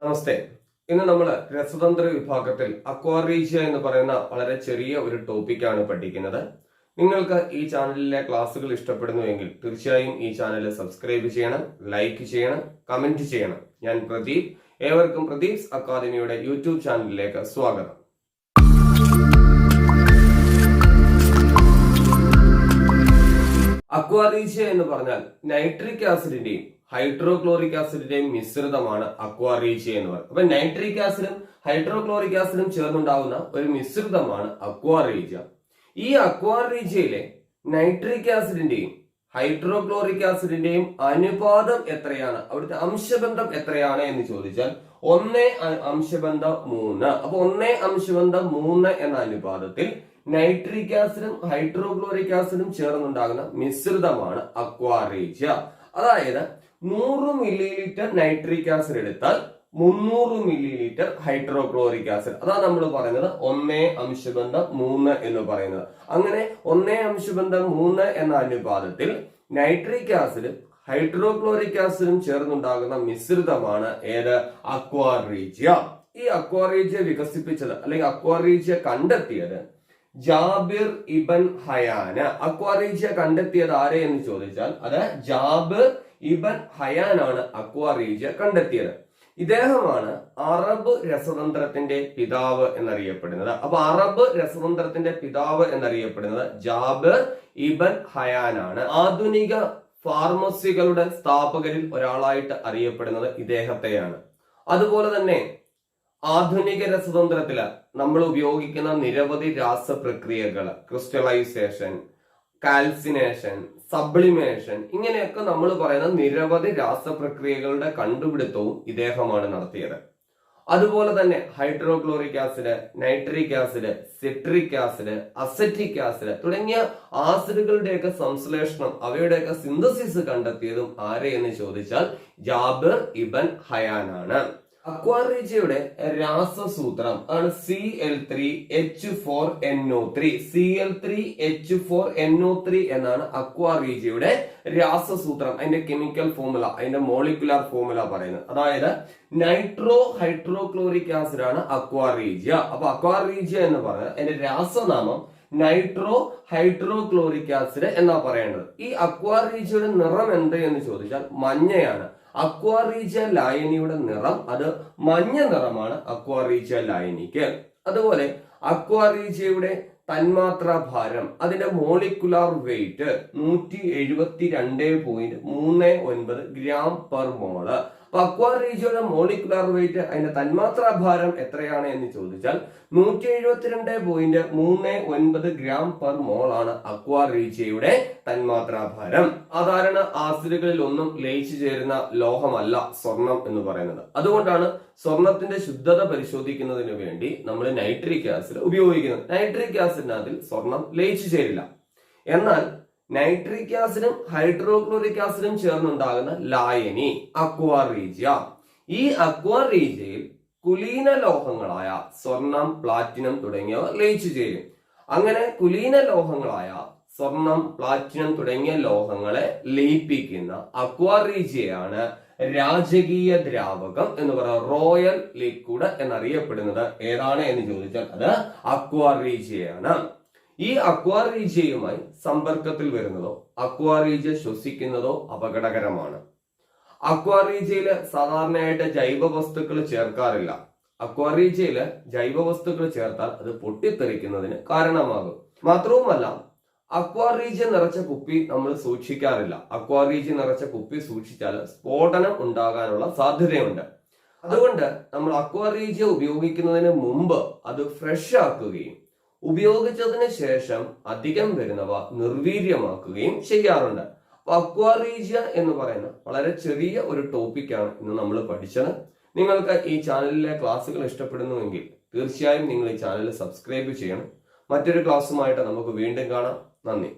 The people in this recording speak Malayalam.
നമസ്തേ. ഇന്ന് നമ്മൾ രസതന്ത്ര വിഭാഗത്തിൽ അക്വാറീഷ്യ എന്ന് പറയുന്ന വളരെ ചെറിയ ഒരു ടോപ്പിക്കാണ് പഠിക്കുന്നത്. നിങ്ങൾക്ക് ഈ ചാനലിലെ ക്ലാസ്സുകൾ ഇഷ്ടപ്പെടുന്നുവെങ്കിൽ തീർച്ചയായും ഈ ചാനൽ സബ്സ്ക്രൈബ് ചെയ്യണം, ലൈക്ക് ചെയ്യണം, കമന്റ് ചെയ്യണം. ഞാൻ പ്രദീപ്. ഏവർക്കും പ്രദീപ്സ് അക്കാദമിയുടെ യൂട്യൂബ് ചാനലിലേക്ക് സ്വാഗതം. അക്വാറീഷ്യ എന്ന് പറഞ്ഞാൽ നൈട്രിക് ആസിഡിന്റെയും ഹൈഡ്രോക്ലോറിക് ആസിഡിന്റെയും മിശ്രിതമാണ് അക്വാറീഷ്യ എന്ന് പറയുന്നത്. അപ്പൊ നൈട്രിക് ആസിഡും ഹൈഡ്രോക്ലോറിക് ആസിഡും ചേർന്നുണ്ടാകുന്ന ഒരു മിശ്രിതമാണ് അക്വാറീഷ്യ. ഈ അക്വാറീഷ്യയിലെ നൈട്രിക് ആസിഡിന്റെയും ഹൈഡ്രോക്ലോറിക് ആസിഡിന്റെയും അനുപാതം എത്രയാണ്, അവിടുത്തെ അംശബന്ധം എത്രയാണ് എന്ന് ചോദിച്ചാൽ 1:3. അപ്പൊ 1:3 എന്ന അനുപാതത്തിൽ നൈട്രിക് ആസിഡും ഹൈഡ്രോക്ലോറിക് ആസിഡും ചേർന്നുണ്ടാകുന്ന മിശ്രിതമാണ് അക്വാറീഷ്യ. അതായത് 100 മില്ലി നൈട്രിക് ആസിഡ് എടുത്താൽ 300 മില്ലി ഹൈഡ്രോക്ലോറിക് ആസിഡ്. അതാണ് നമ്മൾ പറയുന്നത് 1:3 എന്ന് പറയുന്നത്. അങ്ങനെ 1:3 എന്ന അനുപാതത്തിൽ നൈട്രിക് ആസിഡ് ഹൈഡ്രോക്ലോറിക് ആസിഡും ചേർന്നുണ്ടാകുന്ന മിശ്രിതമാണ് ഏത്? അക്വാറീഷ്യ. ഈ അക്വാറീഷ്യ വികസിപ്പിച്ചത് അല്ലെങ്കിൽ അക്വാറീഷ്യ കണ്ടെത്തിയത് ജാബിർ ഇബൻ ഹയാന്. അക്വാറീഷ്യ കണ്ടെത്തിയത് ആരെ എന്ന് ചോദിച്ചാൽ അത് ജാബിർ ഇബൻ ഹയാനാണ് അക്വാറീഷ്യ കണ്ടെത്തിയത്. ഇദ്ദേഹമാണ് അറബ് രസതന്ത്രത്തിന്റെ പിതാവ് എന്നറിയപ്പെടുന്നത്. അപ്പൊ അറബ് രസതന്ത്രത്തിന്റെ പിതാവ് എന്നറിയപ്പെടുന്നത് ജാബിർ ഇബൻ ഹയാനാണ്. ആധുനിക ഫാർമസികളുടെ സ്ഥാപകരിൽ ഒരാളായിട്ട് അറിയപ്പെടുന്നത് ഇദ്ദേഹത്തെയാണ്. അതുപോലെ തന്നെ ആധുനിക രസതന്ത്രത്തില് നമ്മൾ ഉപയോഗിക്കുന്ന നിരവധി രാസപ്രക്രിയകൾ, ക്രിസ്റ്റലൈസേഷൻ, കാൽസിനേഷൻ, സബ്ലിമേഷൻ, ഇങ്ങനെയൊക്കെ നമ്മൾ പറയുന്ന നിരവധി രാസപ്രക്രിയകളുടെ കണ്ടുപിടുത്തവും ഇദ്ദേഹമാണ് നടത്തിയത്. അതുപോലെ തന്നെ hydrochloric acid, nitric acid, citric acid, acetic acid തുടങ്ങിയ ആസിഡുകളുടെയൊക്കെ സംശ്ലേഷണം, അവയുടെയൊക്കെ സിന്തസിസ് കണ്ടെത്തിയതും ആരെ എന്ന് ചോദിച്ചാൽ ജാബിർ ഇബൻ ഹയാനാണ്. അക്വാറീഷ്യയുടെ രാസസൂത്രം ആണ് Cl3H4NO3. Cl3H4NO3 എന്നാണ് അക്വാറീഷ്യയുടെ രാസസൂത്രം. അതിന്റെ കെമിക്കൽ ഫോർമുല, അതിന്റെ മോളിക്കുലാർ ഫോർമുല പറയുന്നത്. അതായത് നൈട്രോ ഹൈഡ്രോക്ലോറിക് ആസിഡ് ആണ് അക്വാറീഷ്യ. അപ്പൊ അക്വാറീഷ്യ എന്ന് പറഞ്ഞാൽ അതിന്റെ രാസനാമം നൈട്രോ ഹൈഡ്രോക്ലോറിക് ആസിഡ് എന്നാ പറയേണ്ടത്. ഈ അക്വാറീഷ്യയുടെ നിറം എന്ത് എന്ന് ചോദിച്ചാൽ മഞ്ഞയാണ്. അക്വാറീഷ്യ ലായനിയുടെ നിറം അത് മഞ്ഞ നിറമാണ് അക്വാറീഷ്യ ലായനിക്ക്. അതുപോലെ അക്വാറീഷ്യയുടെ തന്മാത്രാ ഭാരം, അതിന്റെ മോളിക്കുലാർ വെയിറ്റ് 172.39 ഗ്രാം പെർ മോള്. അപ്പൊ അക്വാറീഷ്യയുടെ മോളിക്കുലാർ വെയിറ്റ്, അതിന്റെ തന്മാത്രാ ഭാരം എത്രയാണ് എന്ന് ചോദിച്ചാൽ 172.39 ഗ്രാം പെർ മോൾ ആണ് അക്വാറീഷ്യയുടെ തന്മാത്രാ ഭാരം. സാധാരണ ആസിഡുകളിൽ ഒന്നും ലയിച്ചു ചേരുന്ന ലോഹമല്ല സ്വർണം എന്ന് പറയുന്നത്. അതുകൊണ്ടാണ് സ്വർണത്തിന്റെ ശുദ്ധത പരിശോധിക്കുന്നതിന് വേണ്ടി നമ്മൾ നൈട്രിക് ആസിഡ് ഉപയോഗിക്കുന്നത്. നൈട്രിക് ആസിഡിനകത്തിൽ സ്വർണം ലയിച്ചു ചേരില്ല. എന്നാൽ നൈട്രിക് ആസിഡും ഹൈഡ്രോക്ലോറിക് ആസിഡും ചേർന്നുണ്ടാകുന്ന ലായനി അക്വാറീഷ്യ. ഈ അക്വാറീഷ്യയിൽ കുലീന ലോഹങ്ങളായ സ്വർണം, പ്ലാറ്റിനം തുടങ്ങിയവ ലയിച്ചു ചേരും. അങ്ങനെ കുലീന ലോഹങ്ങളായ സ്വർണം, പ്ലാറ്റിനം തുടങ്ങിയ ലോഹങ്ങളെ ലയിപ്പിക്കുന്ന അക്വാറീഷ്യയാണ് രാജകീയ ദ്രാവകം എന്ന് പറയുന്നത്, റോയൽ ലിക്വിഡ് എന്നറിയപ്പെടുന്നത്. ഏതാണ് എന്ന് ചോദിച്ചാൽ അത് അക്വാറീഷ്യയാണ്. ഈ അക്വാറീഷ്യയുമായി സമ്പർക്കത്തിൽ വരുന്നതോ അക്വാറീഷ്യ ശ്വസിക്കുന്നതോ അപകടകരമാണ്. അക്വാറീഷ്യയില് സാധാരണയായിട്ട് ജൈവ വസ്തുക്കൾ ചേർക്കാറില്ല. അക്വാറീഷ്യയില് ജൈവ വസ്തുക്കൾ ചേർത്താൽ അത് പൊട്ടിത്തെറിക്കുന്നതിന് കാരണമാകും. മാത്രവുമല്ല, അക്വാറീഷ്യ നിറച്ച കുപ്പി നമ്മൾ സൂക്ഷിക്കാറില്ല. അക്വാറീഷ്യ നിറച്ച കുപ്പി സൂക്ഷിച്ചാൽ സ്ഫോടനം ഉണ്ടാകാനുള്ള സാധ്യതയുണ്ട്. അതുകൊണ്ട് നമ്മൾ അക്വാറീഷ്യ ഉപയോഗിക്കുന്നതിന് മുമ്പ് അത് ഫ്രഷ് ആക്കുകയും ഉപയോഗിച്ചതിന് ശേഷം അധികം വരുന്നവ നിർവീര്യമാക്കുകയും ചെയ്യാറുണ്ട്. അപ്പൊ അക്വാറീഷ്യ എന്ന് പറയുന്ന വളരെ ചെറിയ ഒരു ടോപ്പിക്കാണ് ഇന്ന് നമ്മൾ പഠിച്ചത്. നിങ്ങൾക്ക് ഈ ചാനലിലെ ക്ലാസ്സുകൾ ഇഷ്ടപ്പെടുന്നുവെങ്കിൽ തീർച്ചയായും നിങ്ങൾ ഈ ചാനൽ സബ്സ്ക്രൈബ് ചെയ്യണം. മറ്റൊരു ക്ലാസ്സുമായിട്ട് നമുക്ക് വീണ്ടും കാണാം. നന്ദി.